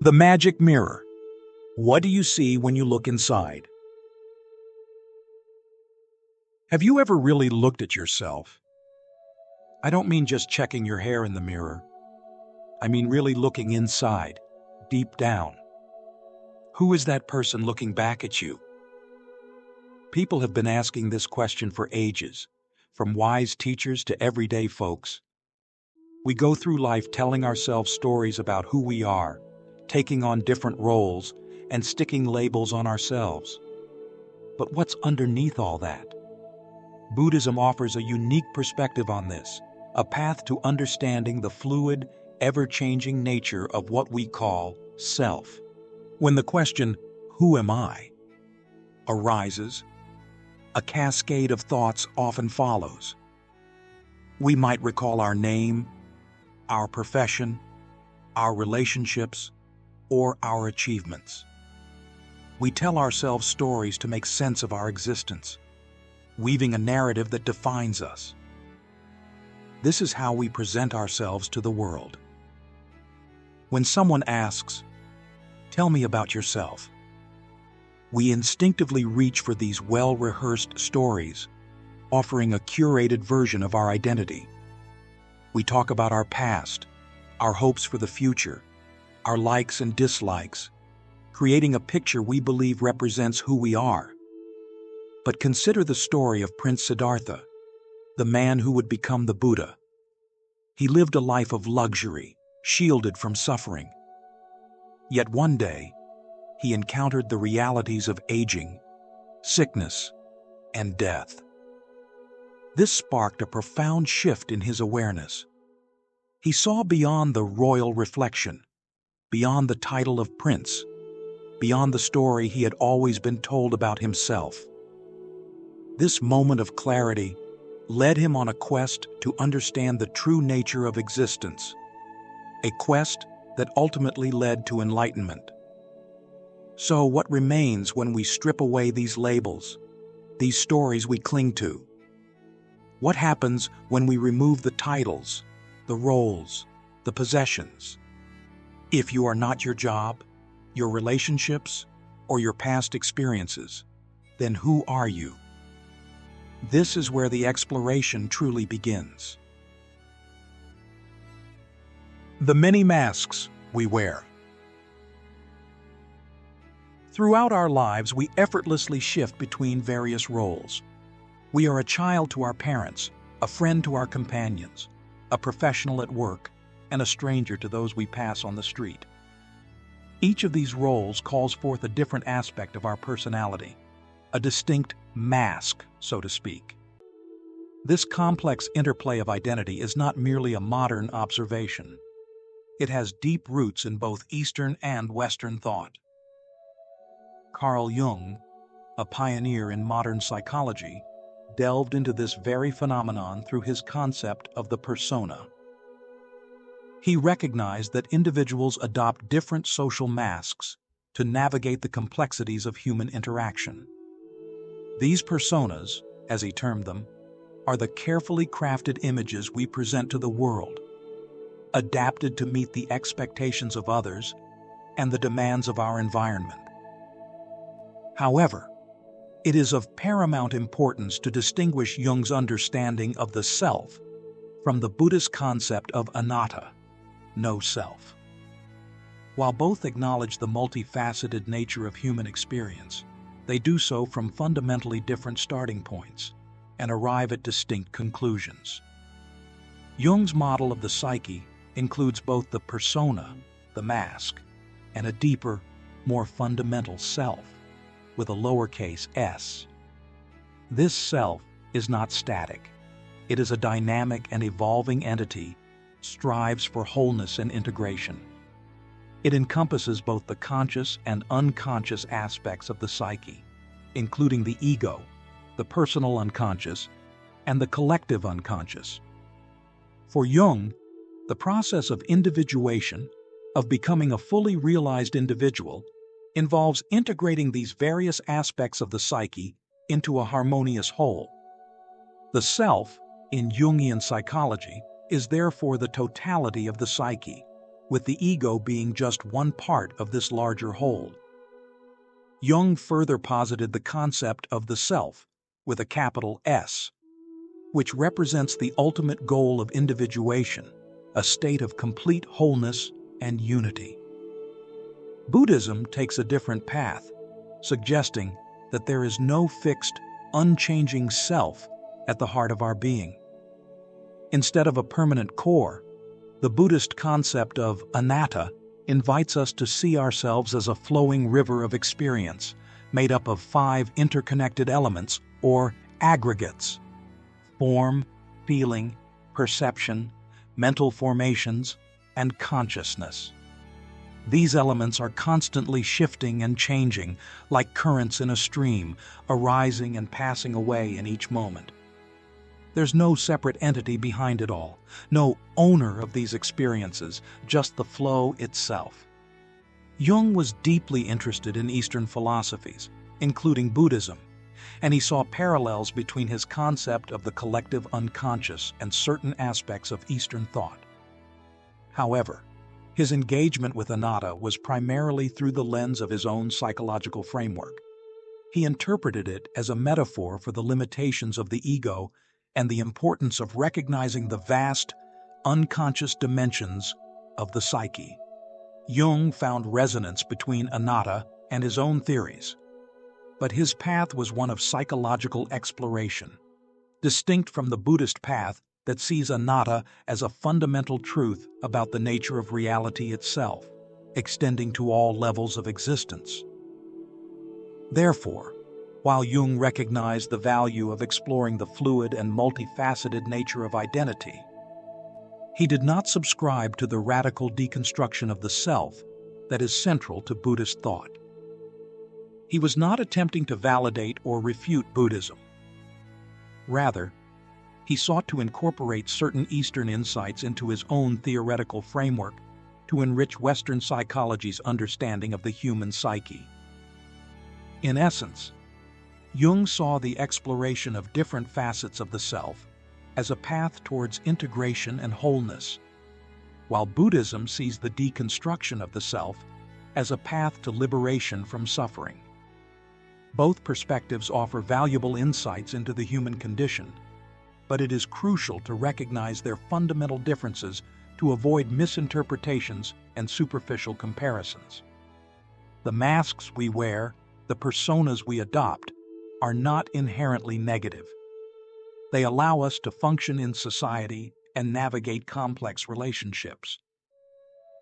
The magic mirror. What do you see when you look inside? Have you ever really looked at yourself? I don't mean just checking your hair in the mirror. I mean really looking inside, deep down. Who is that person looking back at you? People have been asking this question for ages, from wise teachers to everyday folks. We go through life telling ourselves stories about who we are, taking on different roles, and sticking labels on ourselves. But what's underneath all that? Buddhism offers a unique perspective on this, a path to understanding the fluid, ever-changing nature of what we call self. When the question, "Who am I?" arises, a cascade of thoughts often follows. We might recall our name, our profession, our relationships, or our achievements. We tell ourselves stories to make sense of our existence, weaving a narrative that defines us. This is how we present ourselves to the world. When someone asks, "Tell me about yourself," we instinctively reach for these well-rehearsed stories, offering a curated version of our identity. We talk about our past, our hopes for the future, our likes and dislikes, creating a picture we believe represents who we are. But consider the story of Prince Siddhartha, the man who would become the Buddha. He lived a life of luxury, shielded from suffering. Yet one day, he encountered the realities of aging, sickness, and death. This sparked a profound shift in his awareness. He saw beyond the royal reflection, beyond the title of prince, beyond the story he had always been told about himself. This moment of clarity led him on a quest to understand the true nature of existence, a quest that ultimately led to enlightenment. So what remains when we strip away these labels, these stories we cling to? What happens when we remove the titles, the roles, the possessions? If you are not your job, your relationships, or your past experiences, then who are you? This is where the exploration truly begins. The many masks we wear. Throughout our lives, we effortlessly shift between various roles. We are a child to our parents, a friend to our companions, a professional at work, and a stranger to those we pass on the street. Each of these roles calls forth a different aspect of our personality, a distinct mask, so to speak. This complex interplay of identity is not merely a modern observation. It has deep roots in both Eastern and Western thought. Carl Jung, a pioneer in modern psychology, delved into this very phenomenon through his concept of the persona. He recognized that individuals adopt different social masks to navigate the complexities of human interaction. These personas, as he termed them, are the carefully crafted images we present to the world, adapted to meet the expectations of others and the demands of our environment. However, it is of paramount importance to distinguish Jung's understanding of the self from the Buddhist concept of anatta, no self. While both acknowledge the multifaceted nature of human experience, they do so from fundamentally different starting points and arrive at distinct conclusions. Jung's model of the psyche includes both the persona, the mask, and a deeper, more fundamental self, with a lowercase s. This self is not static. It is a dynamic and evolving entity, strives for wholeness and integration. It encompasses both the conscious and unconscious aspects of the psyche, including the ego, the personal unconscious, and the collective unconscious. For Jung, the process of individuation, of becoming a fully realized individual, involves integrating these various aspects of the psyche into a harmonious whole. The self, in Jungian psychology, is therefore the totality of the psyche, with the ego being just one part of this larger whole. Jung further posited the concept of the self, with a capital S, which represents the ultimate goal of individuation, a state of complete wholeness and unity. Buddhism takes a different path, suggesting that there is no fixed, unchanging self at the heart of our being. Instead of a permanent core, the Buddhist concept of anatta invites us to see ourselves as a flowing river of experience made up of 5 interconnected elements or aggregates: form, feeling, perception, mental formations, and consciousness. These elements are constantly shifting and changing, like currents in a stream, arising and passing away in each moment. There's no separate entity behind it all, no owner of these experiences, just the flow itself. Jung was deeply interested in Eastern philosophies, including Buddhism, and he saw parallels between his concept of the collective unconscious and certain aspects of Eastern thought. However, his engagement with anatta was primarily through the lens of his own psychological framework. He interpreted it as a metaphor for the limitations of the ego and the importance of recognizing the vast, unconscious dimensions of the psyche. Jung found resonance between anatta and his own theories, but his path was one of psychological exploration, distinct from the Buddhist path that sees anatta as a fundamental truth about the nature of reality itself, extending to all levels of existence. Therefore, while Jung recognized the value of exploring the fluid and multifaceted nature of identity, he did not subscribe to the radical deconstruction of the self that is central to Buddhist thought. He was not attempting to validate or refute Buddhism. Rather, he sought to incorporate certain Eastern insights into his own theoretical framework to enrich Western psychology's understanding of the human psyche. In essence, Jung saw the exploration of different facets of the self as a path towards integration and wholeness, while Buddhism sees the deconstruction of the self as a path to liberation from suffering. Both perspectives offer valuable insights into the human condition, but it is crucial to recognize their fundamental differences to avoid misinterpretations and superficial comparisons. The masks we wear, the personas we adopt, are not inherently negative. They allow us to function in society and navigate complex relationships.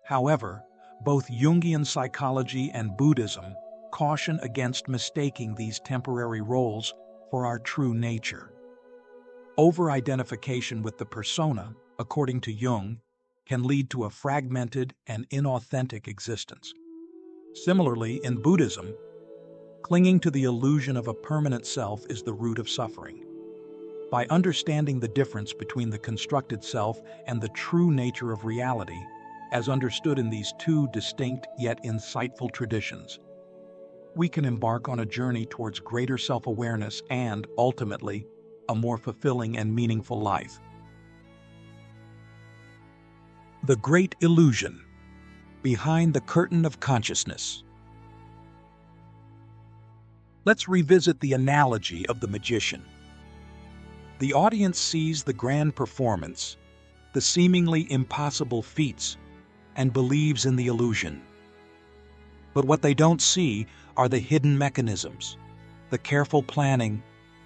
However, both Jungian psychology and Buddhism caution against mistaking these temporary roles for our true nature. Over-identification with the persona, according to Jung, can lead to a fragmented and inauthentic existence. Similarly, in Buddhism, clinging to the illusion of a permanent self is the root of suffering. By understanding the difference between the constructed self and the true nature of reality, as understood in these two distinct yet insightful traditions, we can embark on a journey towards greater self-awareness and, ultimately, a more fulfilling and meaningful life. The Great Illusion: Behind the Curtain of Consciousness. Let's revisit the analogy of the magician. The audience sees the grand performance, the seemingly impossible feats, and believes in the illusion. But what they don't see are the hidden mechanisms, the careful planning,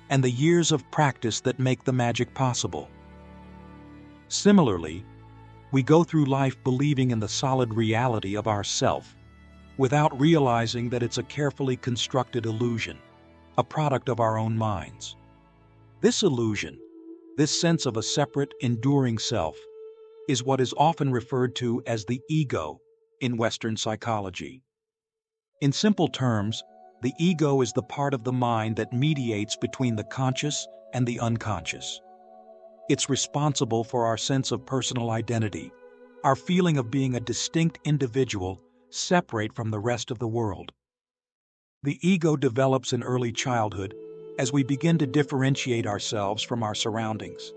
and the years of practice that make the magic possible. Similarly, we go through life believing in the solid reality of ourself, without realizing that it's a carefully constructed illusion, a product of our own minds. This illusion, this sense of a separate, enduring self, is what is often referred to as the ego in Western psychology. In simple terms, the ego is the part of the mind that mediates between the conscious and the unconscious. It's responsible for our sense of personal identity, our feeling of being a distinct individual separate from the rest of the world. The ego develops in early childhood as we begin to differentiate ourselves from our surroundings.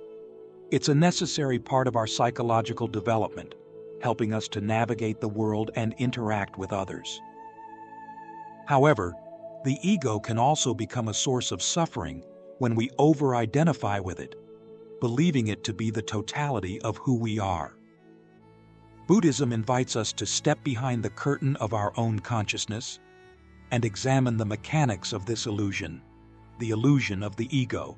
It's a necessary part of our psychological development, helping us to navigate the world and interact with others. However, the ego can also become a source of suffering when we over-identify with it, believing it to be the totality of who we are. Buddhism invites us to step behind the curtain of our own consciousness and examine the mechanics of this illusion, the illusion of the ego.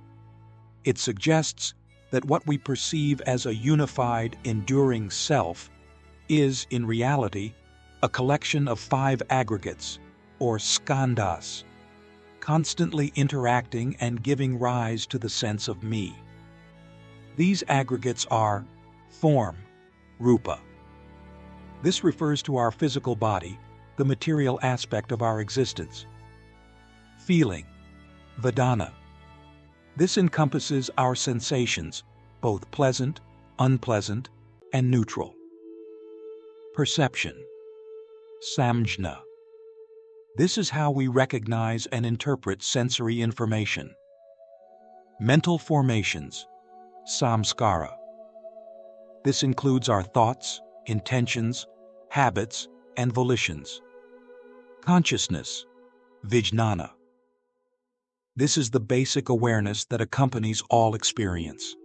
It suggests that what we perceive as a unified, enduring self is, in reality, a collection of 5 aggregates, or skandhas, constantly interacting and giving rise to the sense of me. These aggregates are form, rupa. This refers to our physical body, the material aspect of our existence. Feeling, vedana. This encompasses our sensations, both pleasant, unpleasant, and neutral. Perception, samjna. This is how we recognize and interpret sensory information. Mental formations, samskara. This includes our thoughts, intentions, habits, and volitions. Consciousness, vijnana. This is the basic awareness that accompanies all experience.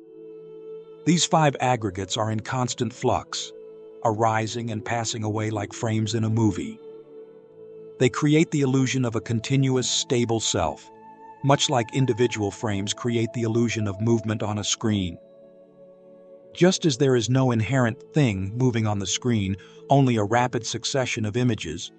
These 5 aggregates are in constant flux, arising and passing away like frames in a movie. They create the illusion of a continuous, stable self, much like individual frames create the illusion of movement on a screen. Just as there is no inherent thing moving on the screen, only a rapid succession of images,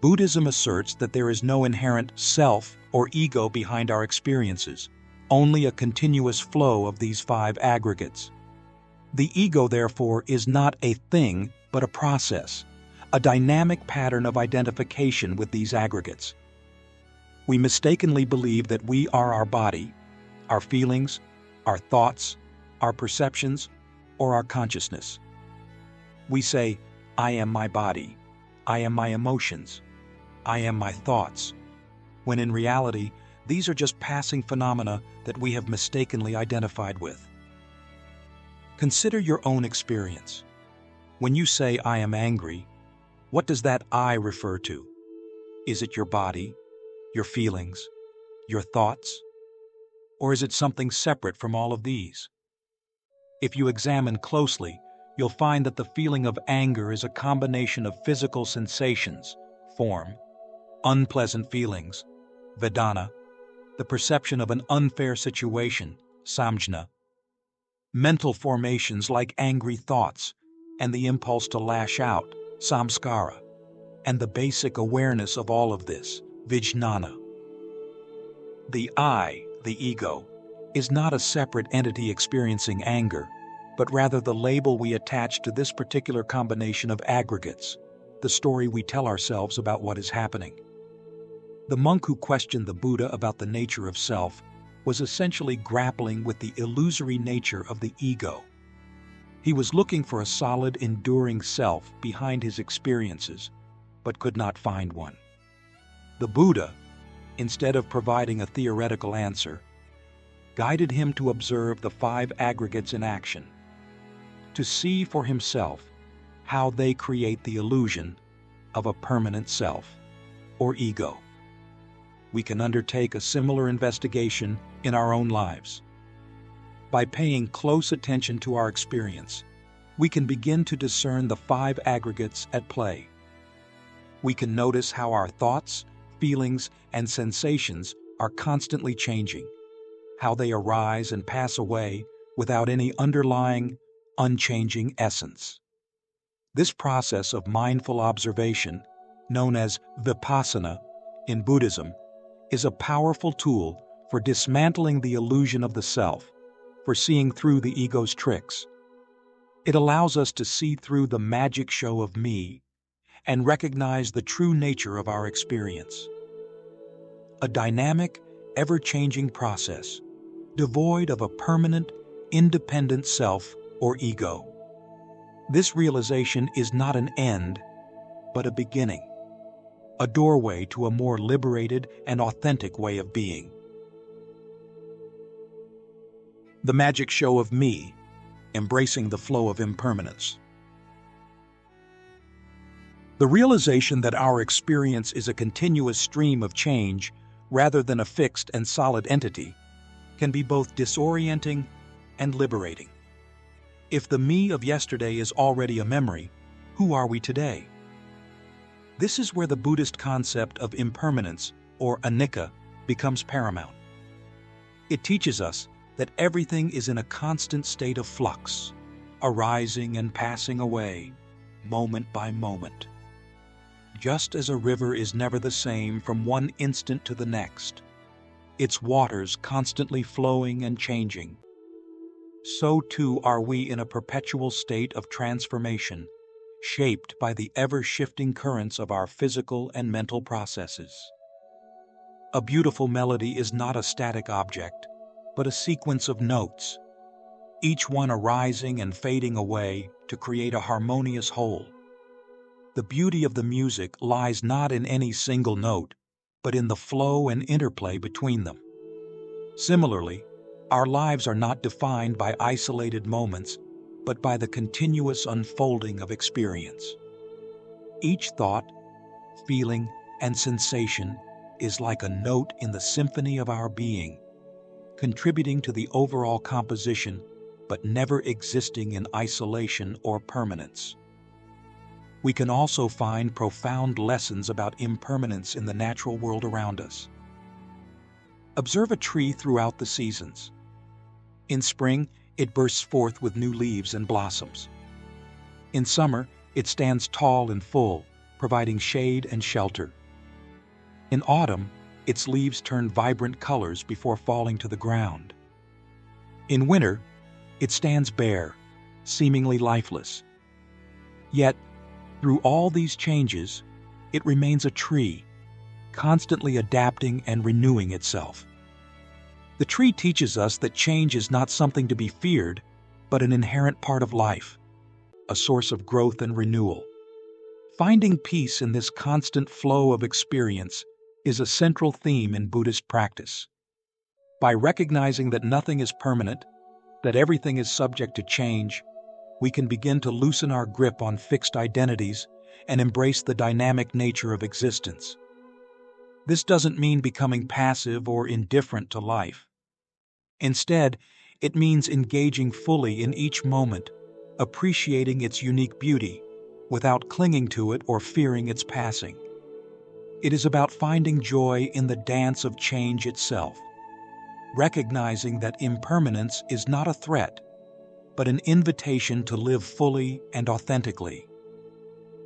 Buddhism asserts that there is no inherent self or ego behind our experiences, only a continuous flow of these 5 aggregates. The ego, therefore, is not a thing, but a process, a dynamic pattern of identification with these aggregates. We mistakenly believe that we are our body, our feelings, our thoughts, our perceptions, or our consciousness. We say, I am my body, I am my emotions, I am my thoughts, when in reality, these are just passing phenomena that we have mistakenly identified with. Consider your own experience. When you say, I am angry, what does that I refer to? Is it your body, your feelings, your thoughts? Or is it something separate from all of these? If you examine closely, you'll find that the feeling of anger is a combination of physical sensations, form, unpleasant feelings, vedana, the perception of an unfair situation, samjna, mental formations like angry thoughts, and the impulse to lash out, samskara, and the basic awareness of all of this, vijnana. The I, the ego, is not a separate entity experiencing anger, but rather the label we attach to this particular combination of aggregates, the story we tell ourselves about what is happening. The monk who questioned the Buddha about the nature of self was essentially grappling with the illusory nature of the ego. He was looking for a solid, enduring self behind his experiences, but could not find one. The Buddha, instead of providing a theoretical answer, guided him to observe the 5 aggregates in action, to see for himself how they create the illusion of a permanent self, or ego. We can undertake a similar investigation in our own lives. By paying close attention to our experience, we can begin to discern the 5 aggregates at play. We can notice how our thoughts, feelings, and sensations are constantly changing, how they arise and pass away without any underlying, unchanging essence. This process of mindful observation, known as vipassana in Buddhism, is a powerful tool for dismantling the illusion of the self, for seeing through the ego's tricks. It allows us to see through the magic show of me and recognize the true nature of our experience. A dynamic, ever-changing process, devoid of a permanent, independent self or ego. This realization is not an end, but a beginning, a doorway to a more liberated and authentic way of being. The magic show of me, embracing the flow of impermanence. The realization that our experience is a continuous stream of change rather than a fixed and solid entity can be both disorienting and liberating. If the me of yesterday is already a memory, who are we today? This is where the Buddhist concept of impermanence, or anatta, becomes paramount. It teaches us that everything is in a constant state of flux, arising and passing away, moment by moment. Just as a river is never the same from one instant to the next, its waters constantly flowing and changing, so too are we in a perpetual state of transformation, shaped by the ever-shifting currents of our physical and mental processes. A beautiful melody is not a static object, but a sequence of notes, each one arising and fading away to create a harmonious whole. The beauty of the music lies not in any single note, but in the flow and interplay between them. Similarly, our lives are not defined by isolated moments, but by the continuous unfolding of experience. Each thought, feeling, and sensation is like a note in the symphony of our being, contributing to the overall composition, but never existing in isolation or permanence. We can also find profound lessons about impermanence in the natural world around us. Observe a tree throughout the seasons. In spring, it bursts forth with new leaves and blossoms. In summer, it stands tall and full, providing shade and shelter. In autumn, its leaves turn vibrant colors before falling to the ground. In winter, it stands bare, seemingly lifeless. Yet, through all these changes, it remains a tree, constantly adapting and renewing itself. The tree teaches us that change is not something to be feared, but an inherent part of life, a source of growth and renewal. Finding peace in this constant flow of experience is a central theme in Buddhist practice. By recognizing that nothing is permanent, that everything is subject to change, we can begin to loosen our grip on fixed identities and embrace the dynamic nature of existence. This doesn't mean becoming passive or indifferent to life. Instead, it means engaging fully in each moment, appreciating its unique beauty, without clinging to it or fearing its passing. It is about finding joy in the dance of change itself, recognizing that impermanence is not a threat, but an invitation to live fully and authentically.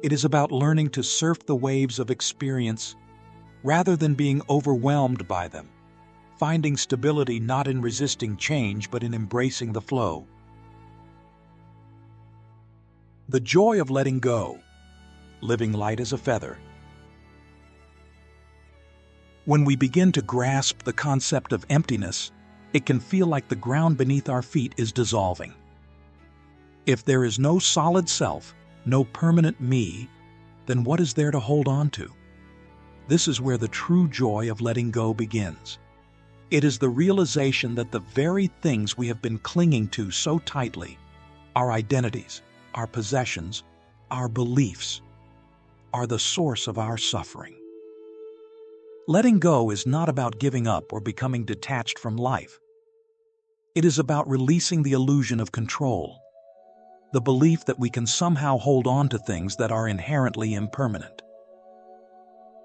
It is about learning to surf the waves of experience rather than being overwhelmed by them, finding stability not in resisting change but in embracing the flow. The joy of letting go, living light as a feather. When we begin to grasp the concept of emptiness, it can feel like the ground beneath our feet is dissolving. If there is no solid self, no permanent me, then what is there to hold on to? This is where the true joy of letting go begins. It is the realization that the very things we have been clinging to so tightly, our identities, our possessions, our beliefs, are the source of our suffering. Letting go is not about giving up or becoming detached from life. It is about releasing the illusion of control, the belief that we can somehow hold on to things that are inherently impermanent.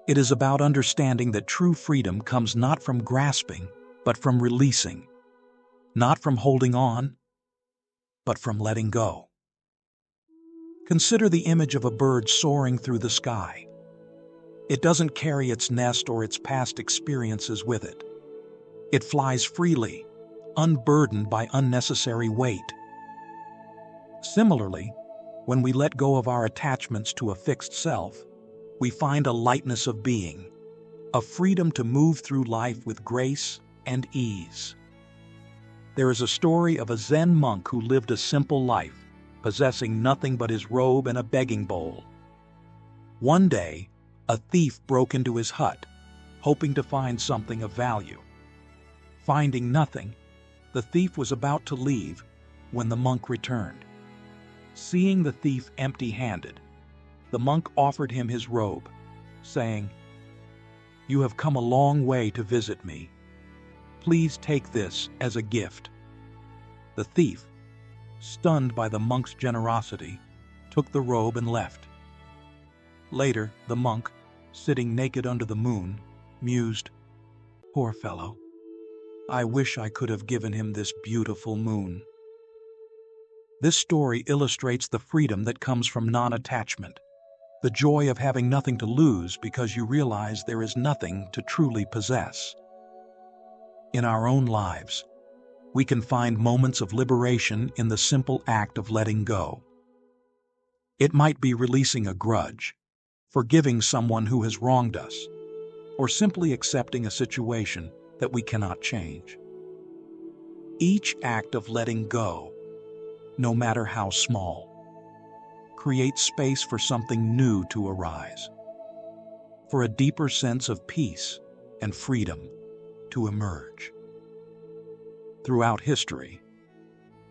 It is about understanding that true freedom comes not from grasping, but from releasing, not from holding on, but from letting go. Consider the image of a bird soaring through the sky. It doesn't carry its nest or its past experiences with it. It flies freely, unburdened by unnecessary weight. Similarly, when we let go of our attachments to a fixed self, we find a lightness of being, a freedom to move through life with grace and ease. There is a story of a Zen monk who lived a simple life, possessing nothing but his robe and a begging bowl. One day, a thief broke into his hut, hoping to find something of value. Finding nothing, the thief was about to leave when the monk returned. Seeing the thief empty-handed, the the monk offered him his robe, saying, "You have come a long way to visit me. Please take this as a gift." The thief, stunned by the monk's generosity, took the robe and left. Later, the monk, sitting naked under the moon, mused, "Poor fellow. I wish I could have given him this beautiful moon." This story illustrates the freedom that comes from non-attachment, the joy of having nothing to lose because you realize there is nothing to truly possess. In our own lives, we can find moments of liberation in the simple act of letting go. It might be releasing a grudge, forgiving someone who has wronged us, or simply accepting a situation that we cannot change. Each act of letting go, no matter how small, creates space for something new to arise, for a deeper sense of peace and freedom to emerge. Throughout history,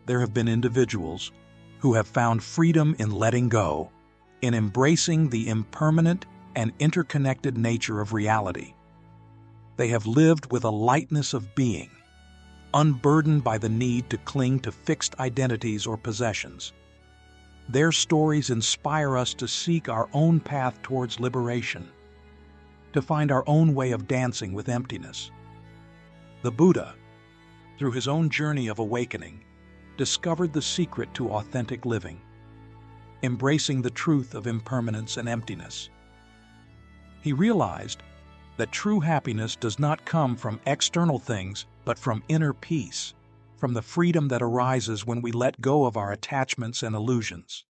there have been individuals who have found freedom in letting go, in embracing the impermanent and interconnected nature of reality. They have lived with a lightness of being, unburdened by the need to cling to fixed identities or possessions. Their stories inspire us to seek our own path towards liberation, to find our own way of dancing with emptiness. The Buddha, through his own journey of awakening, discovered the secret to authentic living, embracing the truth of impermanence and emptiness. He realized that true happiness does not come from external things, but from inner peace, from the freedom that arises when we let go of our attachments and illusions.